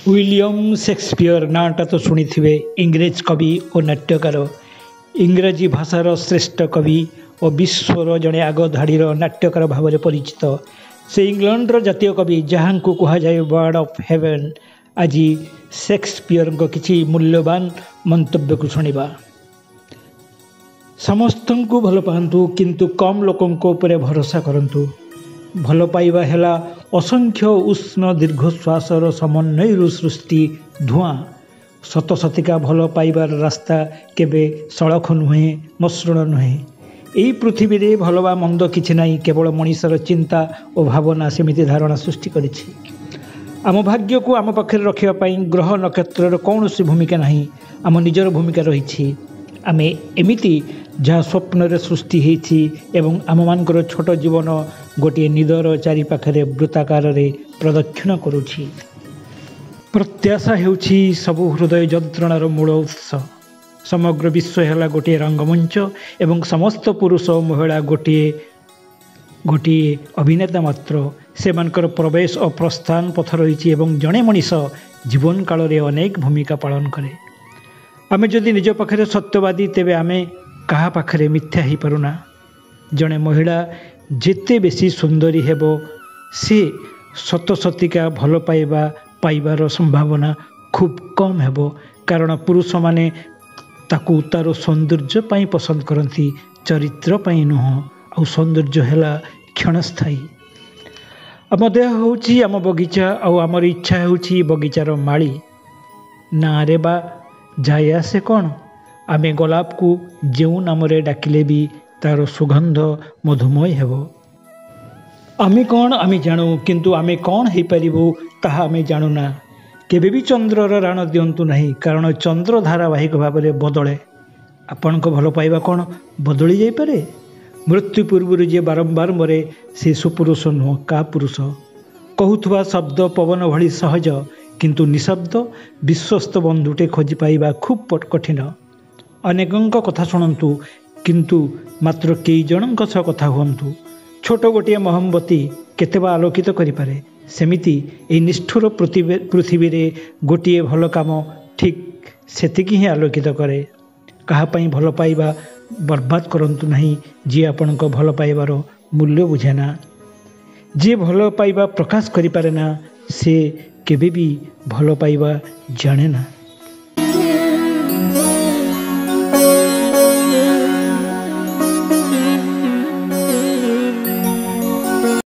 William Shakespeare नाटा तो शुणी थे इंग्रेज कवि और नाट्यकार इंग्राजी भाषार श्रेष्ठ कवि और विश्वर जड़े आग धाड़ीर नाट्यकार भाव में परिचित से इंग्लैंडर जातीय कवि जहाँ को कहुए बर्ड ऑफ हेवन। आज शेक्सपियर किसी मूल्यवान मंतव्य को शुणा। समस्त को भल पातु किंतु कम लोकों भरोसा करंतु। भल पाइबा हेला असंख्य उष्ण दीर्घश्वासर समन्वय सृष्टि धूआं। सत सतिका भल पाइबार रास्ता केबे सड़क नुहे मसृण नुहे। यही पृथ्वी रे भल बा मंद किछि नाही, केवल मनीषर चिंता और भावना सेमिति धारणा सृष्टि करिछि। आम भाग्य को आम पाखे रखिबा पई ग्रह नक्षत्र कौन सी भूमिका नहीं, आम निजर भूमिका रही। आमे एमिति जहाँ स्वप्न सृष्टि होती एवं आम मानकर छोट जीवन गोटे निदर चारि पाखरे वृत्ताकार प्रदक्षिण करुछि। प्रत्याशा हेउछि सबु हृदय जंत्रणार मूल उत्स। समग्र विश्व है गोटे रंगमंच एवं समस्त पुरुष और महिला गोटे अभिनेता मात्र। से मानकर प्रवेश और प्रस्थान पथ रही एवं जड़े मनीष जीवन काल रे अनेक भूमिका पालन करे। आमे जदि निज पाखरे सत्यवादी तेबे आमे कहा पाखरे मिथ्या ही पारुना। जड़े महिला जेते बेसी सुंदरी हेबो से सत सतिका भल पाइबार संभावना खूब कम हेबो, कारण पुरुष माने ताकू तार सौंदर्य पाई पसंद करती, चरित्र पाई नुह। आ सौंदर्य है क्षणस्थायी। आम देह होची आम बगीचा और आमर इच्छा होची बगीचार माली। ना रे बा जाए आसे कौन, आमे गोलाप को जो नाम डाकिले भी तार सुगंध मधुमय हेबो। आमे कौन आमे जानू, किंतु आमे कौन हो पारिबु ताहा आमे जानूना। केबे भी चंद्रर राण दिंतु नहीं, कारण चंद्र धारावाहिक भाव में बदले। आपण को भल पाइबा कौन बदली जाई पारे। मृत्यु पूर्व जे बारंबार मरे से सुपुरुष नुह का पुरुष। कहूथुवा शब्द पवन भली सहज, किंतु निशब्द विश्वस्त बंधुटे खोजी पाइबा खूब कठिन। अनेकंक कथा शुणु, किंतु मात्र कई जनक सह कथा हुंतु। छोट गोटे मोहम्बती केतेबा आलोकित करिपारे, सेमिति ए निष्ठुर पृथ्वी रे गोटे भल काम ठीक सेतिकी ही आलोकित करे। कहापाई भल पाइबा बर्बाद करंतु नहीं, जी आपण को भल पाइबार मूल्य बुझेना। जी भल पाइबा प्रकाश करि पारे ना, से केबे भी भल पाइबा जाने ना।